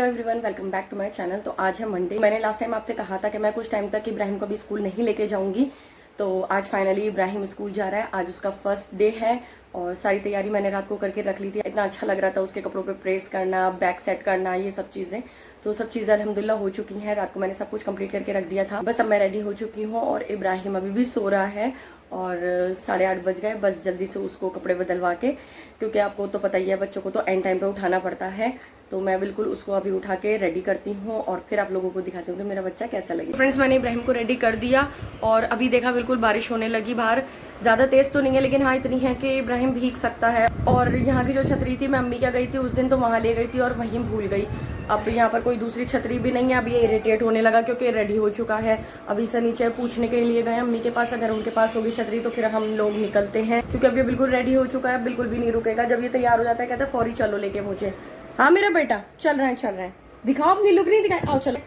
Hello everyone, welcome back to my channel. तो आज है मंडे। मैंने लास्ट टाइम आपसे कहा था कि मैं कुछ टाइम तक इब्राहिम को भी स्कूल नहीं लेके जाऊंगी। तो आज फाइनली इब्राहिम स्कूल जा रहा है। आज उसका फर्स्ट डे है और सारी तैयारी मैंने रात को करके रख ली थी। इतना अच्छा लग रहा था उसके कपड़ों पे प्रेस करना, बैक सेट करना, ये सब चीजें। तो सब चीजें अल्हम्दुलिल्लाह हो चुकी हैं। रात को मैंने सब कुछ कंप्लीट करके रख दिया था। बस अब मैं रेडी हो चुकी हूँ और इब्राहिम अभी भी सो रहा है और 8:30 बज गए। बस जल्दी से उसको कपड़े बदलवा के, क्योंकि आपको तो पता ही है बच्चों को तो एंड टाइम पे उठाना पड़ता है। तो मैं बिल्कुल उसको अभी उठा के रेडी करती हूँ और फिर आप लोगों को दिखाती हूँ कि मेरा बच्चा कैसा लगे। फ्रेंड्स, मैंने इब्राहिम को रेडी कर दिया और अभी देखा बिल्कुल बारिश होने लगी बाहर। ज्यादा तेज तो नहीं है लेकिन हाँ इतनी है कि इब्राहिम भीग सकता है। और यहाँ की जो छतरी थी, मैं अम्मी क्या गई थी उस दिन तो वहां ले गई थी और वहीं भूल गई। अब यहाँ पर कोई दूसरी छतरी भी नहीं है। अब ये इरिटेट होने लगा क्योंकि रेडी हो चुका है। अभी से नीचे पूछने के लिए गए अम्मी के पास, अगर उनके पास होगी छतरी तो फिर हम लोग निकलते हैं, क्योंकि अब ये बिल्कुल रेडी हो चुका है, बिल्कुल भी नहीं रुकेगा। जब ये तैयार हो जाता है कहता है फौरी चलो लेके मुझे। हाँ मेरा बेटा, चल रहे हैं। दिखाओ अपनी लुक, नहीं दिखाए, आओ चलो।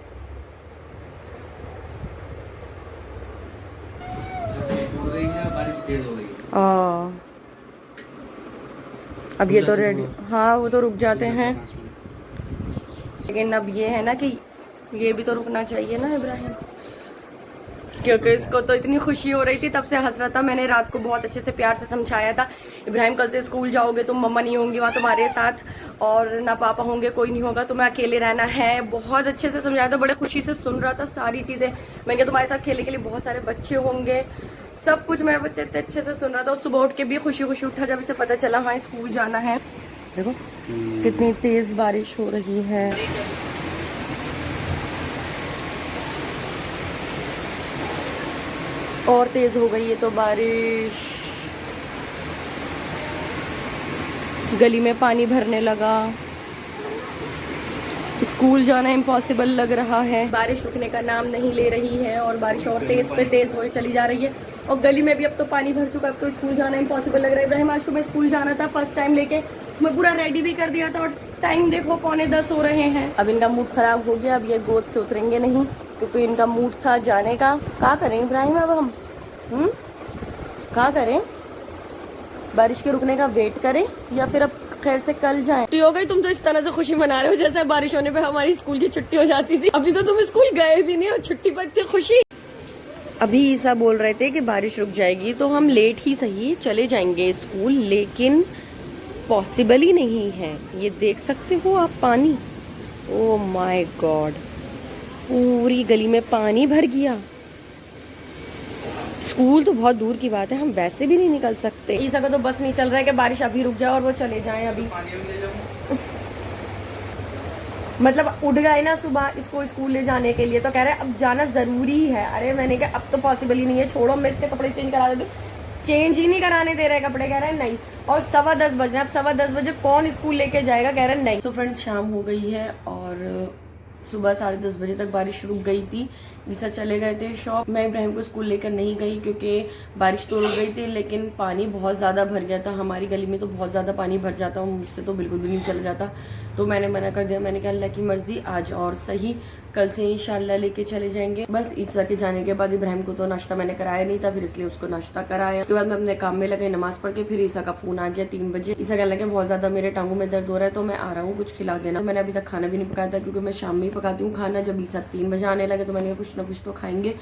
अब ये तो रेडी, हाँ वो तो रुक जाते हैं, लेकिन अब ये है ना कि ये भी तो रुकना चाहिए ना इब्राहिम, क्योंकि इसको तो इतनी खुशी हो रही थी, तब से हंस रहा था। मैंने रात को बहुत अच्छे से प्यार से समझाया था, इब्राहिम कल से स्कूल जाओगे तो मम्मा नहीं होंगी वहाँ तुम्हारे साथ और ना पापा होंगे, कोई नहीं होगा, तुम्हें अकेले रहना है। बहुत अच्छे से समझाया था, बड़े खुशी से सुन रहा था सारी चीजें। मैंने कहा तुम्हारे साथ खेलने के लिए बहुत सारे बच्चे होंगे, सब कुछ मेरे बच्चे इतने अच्छे से सुन रहा था। और सुबह उठ के भी खुशी खुशी उठा जब इसे पता चला हाँ स्कूल जाना है। देखो कितनी तेज बारिश हो रही है। और तेज हो गई है तो बारिश, गली में पानी भरने लगा। स्कूल जाना इम्पॉसिबल लग रहा है। बारिश रुकने का नाम नहीं ले रही है और बारिश और तेज पे तेज हो चली जा रही है और गली में भी अब तो पानी भर चुका है। अब तो स्कूल जाना इम्पॉसिबल लग रहा है। इब्राहिम आज सुबह स्कूल जाना था, फर्स्ट टाइम लेके मैं पूरा रेडी भी कर दिया था और टाइम देखो 9:45 हो रहे हैं। अब इनका मूड खराब हो गया, अब ये गोद से उतरेंगे नहीं क्योंकि इनका मूड था जाने का। क्या करें इब्राहिम अब हम क्या करें? बारिश के रुकने का वेट करें या फिर अब खैर से कल जाएं? तो हो गई, तुम तो इस तरह से खुशी मना रहे हो जैसे बारिश होने पे हमारी स्कूल की छुट्टी हो जाती थी। अभी तो तुम स्कूल गए भी नहीं और छुट्टी पर इतनी खुशी। अभी ईसा बोल रहे थे कि बारिश रुक जाएगी तो हम लेट ही सही चले जाएंगे स्कूल, लेकिन पॉसिबल ही नहीं है। ये देख सकते हो आप पानी, ओह माय गॉड, पूरी गली में पानी भर गया। स्कूल तो बहुत दूर की बात है, हम वैसे भी नहीं निकल सकते। ईसा का तो बस नहीं चल रहा है कि बारिश अभी रुक जाए और वो चले जाएं अभी। मतलब उठ गए ना सुबह इसको स्कूल ले जाने के लिए तो कह रहे हैं अब जाना जरूरी है। अरे मैंने कहा अब तो पॉसिबल ही नहीं है, छोड़ो मैं इसके कपड़े चेंज करा देती हूँ। चेंज ही नहीं कराने दे रहे कपड़े, कह रहे हैं नहीं। और 10:15 बज रहे हैं, अब 10:15 बजे कौन स्कूल लेके जाएगा, कह रहे हैं नहीं। तो फ्रेंड्स, शाम हो गई है और सुबह 10:30 बजे तक बारिश रुक गई थी। ईसा चले गए थे शॉप। मैं इब्राहिम को स्कूल लेकर नहीं गई क्योंकि बारिश तो रुक गई थी लेकिन पानी बहुत ज्यादा भर गया था। हमारी गली में तो बहुत ज्यादा पानी भर जाता और मुझसे तो बिल्कुल भी नहीं चला जाता, तो मैंने मना कर दिया। मैंने कहा अल्लाह की मर्जी, आज और सही, कल से इंशाल्लाह लेके चले जाएंगे। बस ईसा के जाने के बाद इब्राहिम को तो नाश्ता मैंने कराया नहीं था, फिर इसलिए उसको नाश्ता कराया। उसके बाद मैं अपने काम में लगे, नमाज पढ़ के। फिर ईसा का फोन आ गया 3 बजे। ईसा कहने लगे बहुत ज्यादा मेरे टांगों में दर्द हो रहा है तो मैं आ रहा हूँ, कुछ खिला देना। मैंने अभी तक खाना भी नहीं पकाया था क्योंकि मैं शाम में ही पकाती हूँ खाना। जब ईसा 3 बजे आने लगे तो मैंने कुछ ना कुछ तो खाएंगे,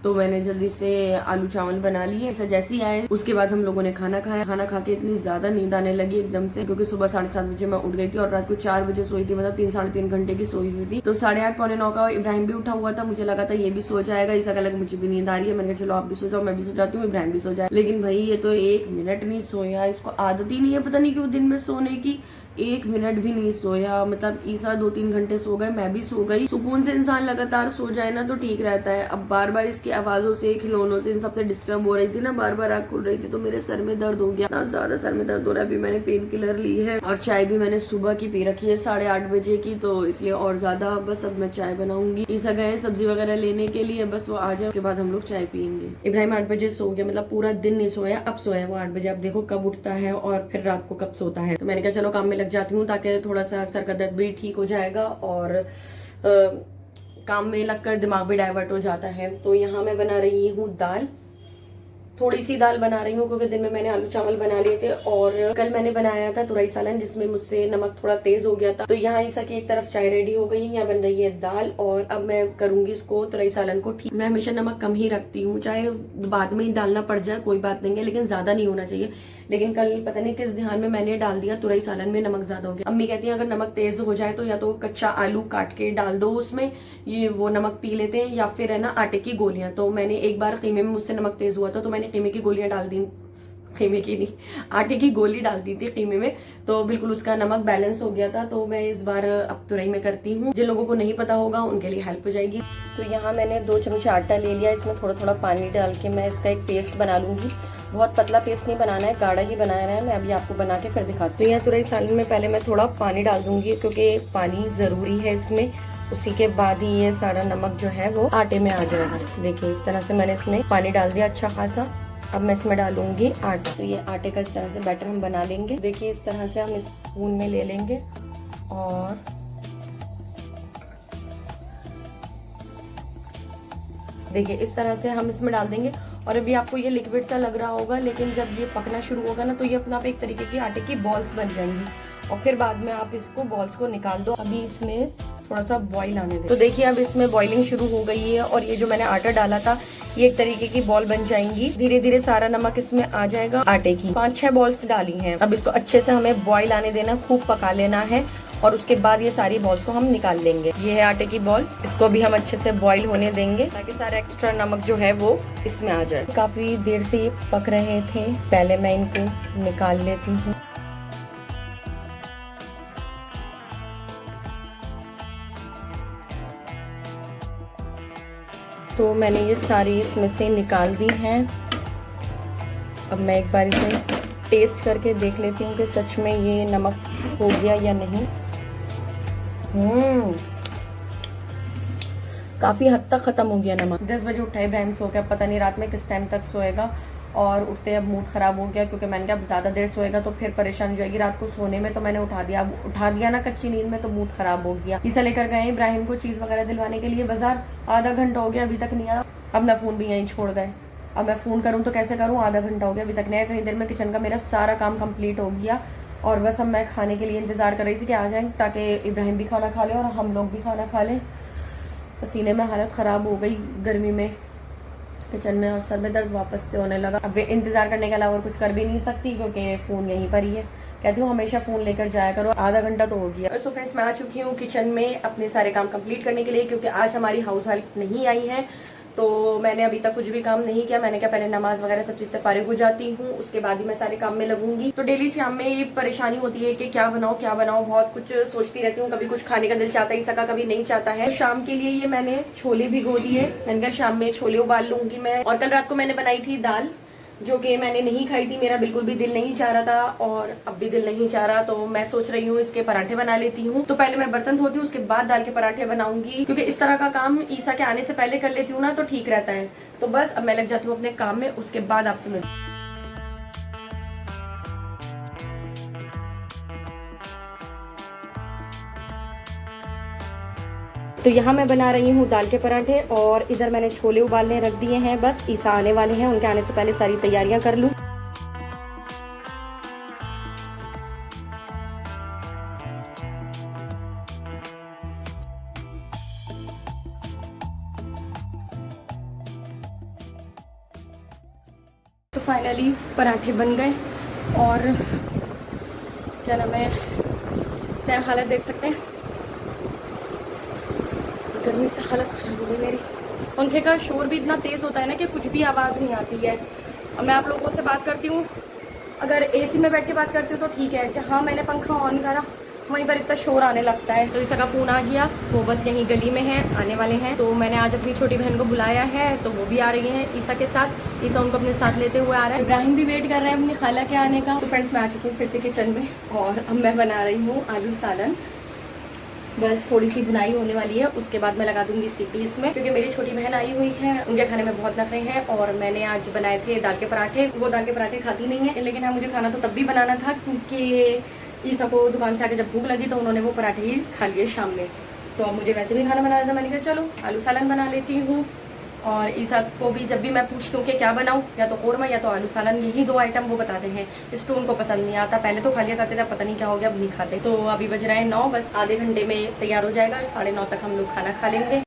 तो मैंने जल्दी से आलू चावल बना लिए। ऐसा जैसे ही आए उसके बाद हम लोगों ने खाना खाया। खाना खा के इतनी ज्यादा नींद आने लगी एकदम से, क्योंकि सुबह 7:30 बजे मैं उठ गई थी और रात को 4 बजे सोई थी। मतलब 3-3.5 घंटे की सोई हुई थी। तो 8:30 पौने 9 का इब्राहिम भी उठा हुआ था। मुझे लगा था ये भी सो जाएगा। ऐसा लगा मुझे भी नींद आ रही है, मैंने कहा चलो आप भी सो जाओ, मैं भी सो जाती हूँ, इब्राहिम भी सो जाए। लेकिन भाई ये तो 1 मिनट नहीं सोया, इसको आदत ही नहीं है पता नहीं क्यों दिन में सोने की। 1 मिनट भी नहीं सोया। मतलब ईसा 2-3 घंटे सो गए, मैं भी सो गई। सुकून से इंसान लगातार सो जाए ना तो ठीक रहता है। अब बार बार इसकी आवाजों से, खिलौनों से, इन सबसे डिस्टर्ब हो रही थी ना, बार बार आँख खुल रही थी तो मेरे सर में दर्द हो गया, ना ज्यादा सर में दर्द हो रहा है। अभी मैंने पेन किलर ली है और चाय भी मैंने सुबह की पी रखी है 8:30 बजे की, तो इसलिए और ज्यादा। बस अब मैं चाय बनाऊंगी। ईसा गए सब्जी वगैरह लेने के लिए, बस वो आ जाए उसके बाद हम लोग चाय पियेंगे। इब्राहिम 8 बजे सो गया, मतलब पूरा दिन नहीं सोया, अब सोया वो 8 बजे। अब देखो कब उठता है और फिर रात को कब सोता है। तो मैंने कहा चलो काम में लग जाती हूँ ताकि थोड़ा सा सर का दर्द भी ठीक हो जाएगा और काम में लगकर दिमाग भी डाइवर्ट हो जाता है। तो यहाँ मैं बना रही हूँ दाल, थोड़ी सी दाल बना रही हूँ क्योंकि दिन में मैंने आलू चावल बना लिए थे और कल मैंने बनाया था तुरई सालन जिसमें मुझसे नमक थोड़ा तेज हो गया था। तो यहाँ ईसा की एक तरफ चाय रेडी हो गई, यहाँ बन रही है दाल और अब मैं करूंगी इसको तुरई सालन को ठीक। मैं हमेशा नमक कम ही रखती हूँ, चाहे बाद में डालना पड़ जाए कोई बात नहीं है, लेकिन ज्यादा नहीं होना चाहिए। लेकिन कल पता नहीं किस ध्यान में मैंने डाल दिया, तुरई सालन में नमक ज्यादा हो गया। अम्मी कहती है अगर नमक तेज हो जाए तो या तो कच्चा आलू काट के डाल दो उसमें, ये वो नमक पी लेते हैं, या फिर है ना आटे की गोलियां। तो मैंने एक बार कीमे में मुझसे नमक तेज हुआ था तो मैंने कीमे की गोलियां डाल दी, कीमे की नहीं आटे की गोली डाल दी थी कीमे में, तो बिल्कुल उसका नमक बैलेंस हो गया था। तो मैं इस बार अब तुरई में करती हूँ, जिन लोगों को नहीं पता होगा उनके लिए हेल्प हो जाएगी। तो यहाँ मैंने 2 चम्मच आटा ले लिया, इसमें थोड़ा थोड़ा पानी डाल के मैं इसका एक पेस्ट बना लूंगी। बहुत पतला पेस्ट नहीं बनाना है, गाढ़ा ही बनाना है। मैं अभी आपको बना के फिर दिखाती हूँ। तो यहाँ तुरई सालन में पहले मैं थोड़ा पानी डाल दूंगी क्योंकि पानी जरूरी है इसमें, उसी के बाद ही ये सारा नमक जो है वो आटे में आ जाएगा। देखिए इस तरह से मैंने इसमें पानी डाल दिया अच्छा खासा। अब मैं इसमें डालूंगी आटा। तो ये आटे का इस तरह से बैटर हम बना लेंगे। देखिए इस तरह से हम इस स्पून में ले लेंगे और देखिए इस तरह से हम इसमें डाल देंगे। और अभी आपको ये लिक्विड सा लग रहा होगा, लेकिन जब ये पकना शुरू होगा ना तो ये अपना आप एक तरीके की आटे की बॉल्स बन जाएंगी और फिर बाद में आप इसको बॉल्स को निकाल दो। अभी इसमें थोड़ा सा बॉईल आने दे। तो देखिए अब इसमें बॉइलिंग शुरू हो गई है और ये जो मैंने आटा डाला था ये एक तरीके की बॉल बन जाएंगी। धीरे धीरे सारा नमक इसमें आ जाएगा। आटे की 5-6 बॉल्स डाली हैं। अब इसको अच्छे से हमें बॉईल आने देना, खूब पका लेना है और उसके बाद ये सारी बॉल्स को हम निकाल लेंगे। ये है आटे की बॉल, इसको भी हम अच्छे से बॉईल होने देंगे ताकि सारा एक्स्ट्रा नमक जो है वो इसमें आ जाए। काफी देर से ये पक रहे थे, पहले मैं इनको निकाल लेती हूँ। तो मैंने ये सारी इसमें से निकाल दी हैं। अब मैं एक बार इसे टेस्ट करके देख लेती हूँ कि सच में ये नमक हो गया या नहीं। काफी हद तक खत्म हो गया नमक। 10 बजे उठा इब्राहिम सो गया, पता नहीं रात में किस टाइम तक सोएगा और उठते अब मूड खराब हो गया क्योंकि मैंने कहा अब ज्यादा देर सोएगा तो फिर परेशानी हो जाएगी रात को सोने में। तो मैंने उठा दिया, अब उठा दिया ना कच्ची नींद में तो मूड खराब हो गया। इसे लेकर गए इब्राहिम को चीज वगैरह दिलवाने के लिए बाजार। आधा घंटा हो गया अभी तक नहीं आया। अब मैं फोन भी यहीं छोड़ गए। अब मैं फोन करूँ तो कैसे करूँ, आधा घंटा हो गया अभी तक नहीं आया। इतनी देर में किचन का मेरा सारा काम कंप्लीट हो गया और बस अब मैं खाने के लिए इंतजार कर रही थी कि आ जाए ताकि इब्राहिम भी खाना खा ले और हम लोग भी खाना खा लें। पसीने में हालत ख़राब हो गई गर्मी में किचन में और सर में दर्द वापस से होने लगा। अब इंतजार करने के अलावा और कुछ कर भी नहीं सकती क्योंकि फ़ोन यहीं पर ही है। कहती हूँ हमेशा फ़ोन लेकर जाया करो। आधा घंटा तो हो गया। सो फ्रेंड्स मैं आ चुकी हूँ किचन में अपने सारे काम कंप्लीट करने के लिए क्योंकि आज हमारी हाउस हेल्प नहीं आई है। तो मैंने अभी तक कुछ भी काम नहीं किया। मैंने क्या पहले नमाज वगैरह सब चीज से फारिग हो जाती हूँ, उसके बाद ही मैं सारे काम में लगूंगी। तो डेली शाम में ये परेशानी होती है कि क्या बनाओ, बहुत कुछ सोचती रहती हूँ। कभी कुछ खाने का दिल चाहता ही सका, कभी नहीं चाहता है। शाम के लिए ये मैंने छोले भिगो दिए। मैंने कहा शाम में छोले उबाल लूंगी मैं। और कल रात को मैंने बनाई थी दाल जो कि मैंने नहीं खाई थी, मेरा बिल्कुल भी दिल नहीं चाह रहा था और अब भी दिल नहीं चाह रहा। तो मैं सोच रही हूँ इसके पराठे बना लेती हूँ। तो पहले मैं बर्तन धोती हूँ, उसके बाद दाल के पराठे बनाऊंगी क्योंकि इस तरह का काम ईसा के आने से पहले कर लेती हूँ ना तो ठीक रहता है। तो बस अब मैं लग जाती हूँ अपने काम में, उसके बाद आपसे मिलती हूँ। तो यहाँ मैं बना रही हूँ दाल के पराठे और इधर मैंने छोले उबालने रख दिए हैं। बस ईसा आने वाले हैं, उनके आने से पहले सारी तैयारियां कर लूँ। तो फाइनली पराठे बन गए और क्या नाम है, इस टाइम हालत देख सकते हैं, गर्मी से हालत खराब हो गई मेरी। पंखे का शोर भी इतना तेज़ होता है ना कि कुछ भी आवाज़ नहीं आती है। अब मैं आप लोगों से बात करती हूँ, अगर एसी में बैठ के बात करती हूँ तो ठीक है, जहाँ मैंने पंखा ऑन करा वहीं पर इतना शोर आने लगता है। तो ईसा का फ़ोन आ गया, वो बस यहीं गली में है, आने वाले हैं। तो मैंने आज अपनी छोटी बहन को बुलाया है तो वो भी आ रही है ईसा के साथ। ईसा उनको अपने साथ लेते हुए आ रहा है। इब्राहिम भी वेट कर रहे हैं अपनी खाला के आने का। तो फ्रेंड्स मैं आ चुकी हूँ फिर से किचन में और अब मैं बना रही हूँ आलू सालन। बस थोड़ी सी बुनाई होने वाली है, उसके बाद मैं लगा दूंगी सीटी इसमें क्योंकि मेरी छोटी बहन आई हुई है, उनके खाने में बहुत नखरे हैं। और मैंने आज बनाए थे दाल के पराठे। वो दाल के पराठे खाती नहीं है, लेकिन हाँ मुझे खाना तो तब भी बनाना था क्योंकि ईसा को दुकान से आके जब भूख लगी तो उन्होंने वो पराठे ही खा लिए शाम में। तो अब मुझे वैसे भी खाना बनाना था, मैंने कहा चलो आलू सालन बना लेती हूँ। और ईसा को भी जब भी मैं पूछती हूँ कि क्या बनाऊँ, या तो कौरमा या तो आलू सालन, यही 2 आइटम वो बताते हैं। इसको उनको पसंद नहीं आता, पहले तो खा लिया करते थे, पता नहीं क्या हो गया अब नहीं खाते। तो अभी बज रहे हैं 9, बस आधे घंटे में तैयार हो जाएगा, 9:30 तक हम लोग खाना खा लेंगे।